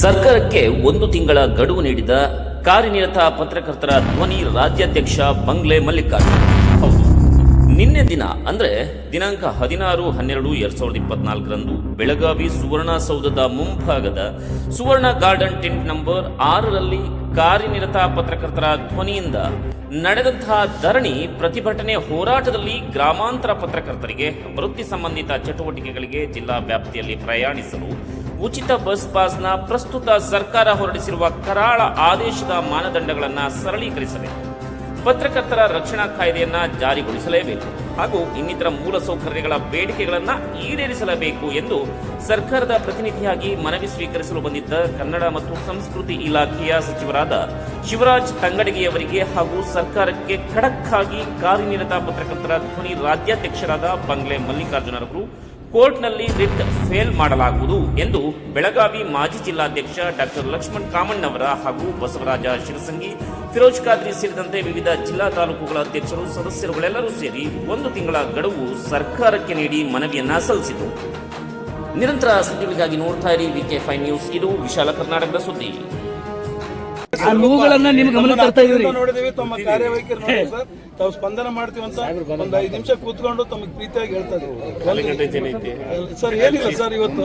ಸರ್ಕಾರಕ್ಕೆ 1 ತಿಂಗಳ ಗಡುವು ನೀಡಿದ ಕಾರ್ಯನಿರತ ಪತ್ರಕರ್ತರ ಧ್ವನಿ ರಾಜ್ಯಾಧ್ಯಕ್ಷ ಬಂಗ್ಲೆ ಮಲ್ಲಿಕಾರ್ಜುನ್. ಹೌದು, ನಿನ್ನೆ ದಿನ ಅಂದರೆ ದಿನಾಂಕ 16/12/2024 ಬೆಳಗಾವಿ ಸುವರ್ಣಸೌಧದ ಮುಂಭಾಗದ ಸುವರ್ಣ ಗಾರ್ಡನ್ ಟೆಂಟ್ ನಂಬರ್ 6ರಲ್ಲಿ ಕಾರ್ಯನಿರತ ಪತ್ರಕರ್ತರ ಧ್ವನಿಯಿಂದ ನಡೆದಂತಹ ಧರಣಿ ಪ್ರತಿಭಟನೆ ಹೋರಾಟದಲ್ಲಿ ಗ್ರಾಮಾಂತರ ಪತ್ರಕರ್ತರಿಗೆ ವೃತ್ತಿ ಸಂಬಂಧಿತ ಚಟುವಟಿಕೆಗಳಿಗೆ ಜಿಲ್ಲಾ ವ್ಯಾಪ್ತಿಯಲ್ಲಿ ಪ್ರಯಾಣಿಸಲು ಉಚಿತ ಬಸ್ ಪಾಸ್ನ ಪ್ರಸ್ತುತ ಸರ್ಕಾರ ಹೊರಡಿಸಿರುವ ಕರಾಳ ಆದೇಶದ ಮಾನದಂಡಗಳನ್ನು ಸರಳೀಕರಿಸಬೇಕು, ಪತ್ರಕರ್ತರ ರಕ್ಷಣಾ ಕಾಯ್ದೆಯನ್ನು ಜಾರಿಗೊಳಿಸಲೇಬೇಕು ಹಾಗೂ ಇನ್ನಿತರ ಮೂಲಸೌಕರ್ಯಗಳ ಬೇಡಿಕೆಗಳನ್ನು ಈಡೇರಿಸಲೇಬೇಕು ಎಂದು ಸರ್ಕಾರದ ಪ್ರತಿನಿಧಿಯಾಗಿ ಮನವಿ ಸ್ವೀಕರಿಸಲು ಬಂದಿದ್ದ ಕನ್ನಡ ಮತ್ತು ಸಂಸ್ಕೃತಿ ಇಲಾಖೆಯ ಸಚಿವರಾದ ಶಿವರಾಜ್ ತಂಗಡಗಿಯವರಿಗೆ ಹಾಗೂ ಸರ್ಕಾರಕ್ಕೆ ಖಡಕ್ ಆಗಿ ಕಾರ್ಯನಿರತ ಪತ್ರಕರ್ತರ ಧ್ವನಿ ರಾಜ್ಯಾಧ್ಯಕ್ಷರಾದ ಬಂಗ್ಲೆ ಮಲ್ಲಿಕಾರ್ಜುನರವರು ಕೋರ್ಟ್ನಲ್ಲಿ ರಿಟ್ ಫೇಲ್ ಮಾಡಲಾಗುವುದು ಎಂದು ಬೆಳಗಾವಿ ಮಾಜಿ ಜಿಲ್ಲಾಧ್ಯಕ್ಷ ಡಾಕ್ಟರ್ ಲಕ್ಷ್ಮಣ್ ಕಾಮಣ್ಣವರ ಹಾಗೂ ಬಸವರಾಜ ಶಿರಸಂಗಿ, ಫಿರೋಜ್ ಖಾದ್ರಿ ಸೇರಿದಂತೆ ವಿವಿಧ ಜಿಲ್ಲಾ ತಾಲೂಕುಗಳ ಅಧ್ಯಕ್ಷರು ಸದಸ್ಯರುಗಳೆಲ್ಲರೂ ಸೇರಿ 1 ತಿಂಗಳ ಗಡುವು ಸರ್ಕಾರಕ್ಕೆ ನೀಡಿ ಮನವಿಯನ್ನ ಸಲ್ಲಿಸಿತು. ನಿರಂತರ ಸುದ್ದಿಗಳಿಗಾಗಿ ನೋಡ್ತಾ ಇರಿ VK5 ನ್ಯೂಸ್. ಇದು ವಿಶಾಲ ಕರ್ನಾಟಕದ ಸುದ್ದಿ. ನೋಡಿದೀವಿ, ತಮ್ಮ ಕಾರ್ಯವೈಖರಿ ನೋಡಿ ಸರ್, ತಾವು ಸ್ಪಂದನ ಮಾಡ್ತೀವಿ ಅಂತ ಒಂದು 5 ನಿಮಿಷ ಕೂತ್ಕೊಂಡು ತಮಗೆ ಪ್ರೀತಿಯಾಗಿ ಹೇಳ್ತಾ ಇದ್ದೀವಿ ಸರ್. ಏನಿಲ್ಲ ಸರ್, ಇವತ್ತು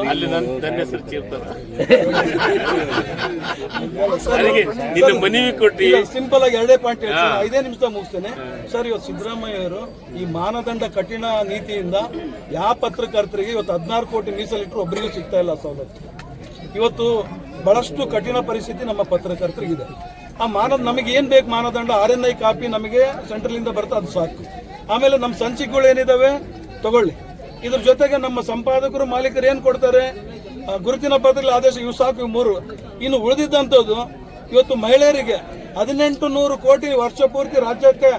ಸಿಂಪಲ್ ಆಗಿ 2 ಪಾಯಿಂಟ್ ಹೇಳ್ತೀನಿ, 5 ನಿಮಿಷ ಮುಗಿಸ್ತೇನೆ ಸರ್. ಇವತ್ತು ಸಿದ್ದರಾಮಯ್ಯ ಅವರು ಈ ಮಾನದಂಡ ಕಠಿಣ ನೀತಿಯಿಂದ ಯಾವ ಪತ್ರಕರ್ತರಿಗೆ ಇವತ್ತು 16 ಕೋಟಿ ಮೀಸಲಿಟ್ಟರು ಒಬ್ಬರಿಗೂ ಸಿಗ್ತಾ ಇಲ್ಲ ಸವಲತ್ತು. ಇವತ್ತು ಬಹಳಷ್ಟು ಕಠಿಣ ಪರಿಸ್ಥಿತಿ ನಮ್ಮ ಪತ್ರಕರ್ತರಿಗಿದೆ. ಆ ನಮಗೆ ಏನ್ ಬೇಕು ಮಾನದಂಡ, RNI ಕಾಪಿ ನಮಗೆ ಸೆಂಟ್ರಲ್ ಇಂದ ಬರ್ತಾ ಅದು ಸಾಕು. ಆಮೇಲೆ ನಮ್ಮ ಸಂಚಿಕೆಗಳು ಏನಿದಾವೆ ತಗೊಳ್ಳಿ. ಇದ್ರ ಜೊತೆಗೆ ನಮ್ಮ ಸಂಪಾದಕರು ಮಾಲೀಕರು ಏನ್ ಕೊಡ್ತಾರೆ, ಗುರುತಿನ ಪತ್ರದಲ್ಲಿ ಆದೇಶ, ಇವು ಸಾಕು, ಇವು 3. ಇನ್ನು ಉಳಿದಿದ್ದಂಥದ್ದು ಇವತ್ತು ಮಹಿಳೆಯರಿಗೆ 1800 ಕೋಟಿ ವರ್ಷ ಪೂರ್ತಿ ರಾಜ್ಯಕ್ಕೆ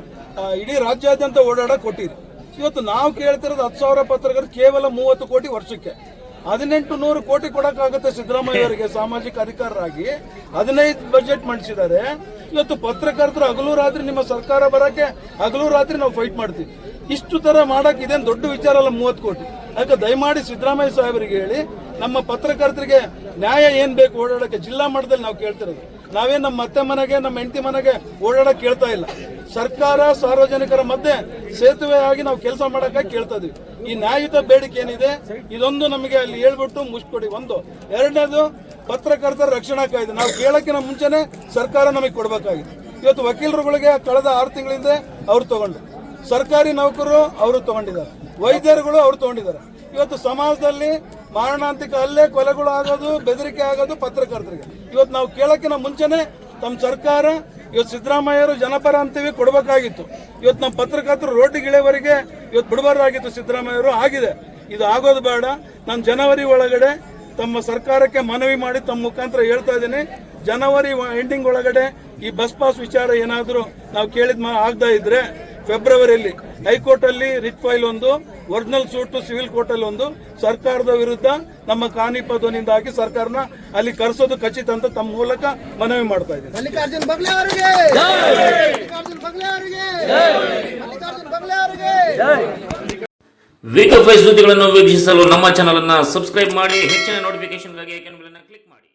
ಇಡೀ ರಾಜ್ಯಾದ್ಯಂತ ಓಡಾಡಕ್ ಕೊಟ್ಟಿರಿ. ಇವತ್ತು ನಾವು ಕೇಳ್ತಿರೋದು 10,000 ಪತ್ರಕರ್ತರು ಕೇವಲ 30 ಕೋಟಿ ವರ್ಷಕ್ಕೆ. 1800 ಕೋಟಿ ಕೊಡಕ್ಕಾಗುತ್ತೆ ಸಿದ್ದರಾಮಯ್ಯ ಅವರಿಗೆ ಸಾಮಾಜಿಕ ಅಧಿಕಾರರಾಗಿ. 15 ಬಜೆಟ್ ಮಂಡಿಸಿದ್ದಾರೆ. ಇವತ್ತು ಪತ್ರಕರ್ತರು ಹಗಲು ರಾತ್ರಿ ನಿಮ್ಮ ಸರ್ಕಾರ ಬರಕ್ಕೆ ಹಗಲು ರಾತ್ರಿ ನಾವು ಫೈಟ್ ಮಾಡ್ತೀವಿ. ಇಷ್ಟು ತರ ಮಾಡಕ್ ಇದೇನು ದೊಡ್ಡ ವಿಚಾರ ಅಲ್ಲ 30 ಕೋಟಿ. ಅದಕ್ಕೆ ದಯಮಾಡಿ ಸಿದ್ದರಾಮಯ್ಯ ಸಾಹೇಬರಿಗೆ ಹೇಳಿ, ನಮ್ಮ ಪತ್ರಕರ್ತರಿಗೆ ನ್ಯಾಯ ಏನ್ ಬೇಕು ಓಡಾಡಕ್ಕೆ ಜಿಲ್ಲಾ ಮಟ್ಟದಲ್ಲಿ ನಾವು ಕೇಳ್ತಿರೋದು. ನಾವೇನ್ ನಮ್ಮ ಅತ್ತೆ ಮನೆಗೆ, ನಮ್ಮ ಹೆಂಡತಿ ಮನೆಗೆ ಓಡಾಡಕ್ ಕೇಳ್ತಾ ಇಲ್ಲ. ಸರ್ಕಾರ ಸಾರ್ವಜನಿಕರ ಮಧ್ಯೆ ಸೇತುವೆ ಆಗಿ ನಾವು ಕೆಲಸ ಮಾಡಕ್ಕಾಗಿ ಕೇಳ್ತಾ ಇದೀವಿ. ಈ ನ್ಯಾಯಯುತ ಬೇಡಿಕೆ ಏನಿದೆ ಇದೊಂದು ನಮಗೆ ಅಲ್ಲಿ ಹೇಳ್ಬಿಟ್ಟು ಮುಗಿಸ್ಕೊಡಿ. 1. 2ನೇದು ಪತ್ರಕರ್ತರ ರಕ್ಷಣಾ ಕಾಯ್ದೆ ನಾವು ಕೇಳಕ್ಕಿಂತ ಮುಂಚೆನೆ ಸರ್ಕಾರ ನಮಗೆ ಕೊಡಬೇಕಾಗಿದೆ. ಇವತ್ತು ವಕೀಲರುಗಳಿಗೆ ಕಳೆದ 6 ತಿಂಗಳಿಂದ ಅವ್ರು ತಗೊಂಡು, ಸರ್ಕಾರಿ ನೌಕರರು ಅವರು ತಗೊಂಡಿದ್ದಾರೆ, ವೈದ್ಯರುಗಳು ಅವರು ತಗೊಂಡಿದ್ದಾರೆ. ಇವತ್ತು ಸಮಾಜದಲ್ಲಿ ಮಾರಣಾಂತಿಕ ಹಲ್ಲೆ, ಕೊಲೆಗಳು ಆಗೋದು, ಬೆದರಿಕೆ ಆಗೋದು ಪತ್ರಕರ್ತರಿಗೆ. ಇವತ್ತು ನಾವು ಕೇಳಕ್ಕಿಂತ ಮುಂಚೆನೆ ತಮ್ಮ ಸರ್ಕಾರ, ಇವತ್ತು ಸಿದ್ದರಾಮಯ್ಯರು ಜನಪರ ಅಂತೀವಿ, ಕೊಡಬೇಕಾಗಿತ್ತು. ಇವತ್ತು ನಮ್ಮ ಪತ್ರಕರ್ತರು ರೋಟಿಗಿಳೆವರೆಗೆ ಇವತ್ತು ಬಿಡಬಾರ್ದಾಗಿತ್ತು ಸಿದ್ದರಾಮಯ್ಯರು. ಆಗಿದೆ, ಇದು ಆಗೋದು ಬೇಡ. ನಾನು ಜನವರಿ ಒಳಗಡೆ ತಮ್ಮ ಸರ್ಕಾರಕ್ಕೆ ಮನವಿ ಮಾಡಿ ತಮ್ಮ ಮುಖಾಂತರ ಹೇಳ್ತಾ ಇದ್ದೀನಿ, ಜನವರಿ ಎಂಡಿಂಗ್ ಒಳಗಡೆ ಈ ಬಸ್ ಪಾಸ್ ವಿಚಾರ ಏನಾದರೂ ನಾವು ಕೇಳಿದ ಆಗದ ಇದ್ರೆ ಫೆಬ್ರವರಿಯಲ್ಲಿ ಹೈಕೋರ್ಟ್ ಅಲ್ಲಿ writ file 1, original suit civil court ಅಲ್ಲಿ 1, ಸರ್ಕಾರದ ವಿರುದ್ಧ ನಮ್ಮ ಕಾನಿಪ ಧ್ವನಿಯಿಂದ ಹಾಕಿ ಸರ್ಕಾರನ ಅಲ್ಲಿ ಕರೆಸೋದು ಖಚಿತ ಅಂತ ತಮ್ಮ ಮೂಲಕ ಮನವಿ ಮಾಡ್ತಾ ಇದ್ದೀನಿ. ಮಲ್ಲಿಕಾರ್ಜುನ್ ಬಂಗ್ಲೆ ಅವರಿಗೆ, VK5 ಸುದ್ದಿಗಳನ್ನು ವೀಕ್ಷಿಸಲು ನಮ್ಮ ಚಾನಲ್ ಅನ್ನು ಸಬ್ಸ್ಕ್ರೈಬ್ ಮಾಡಿ. ಹೆಚ್ಚಿನ ನೋಟಿಫಿಕೇಶನ್ಗಾಗಿ ಐಕಾನ್ ಬೆಲ್ ಅನ್ನು ಕ್ಲಿಕ್ ಮಾಡಿ.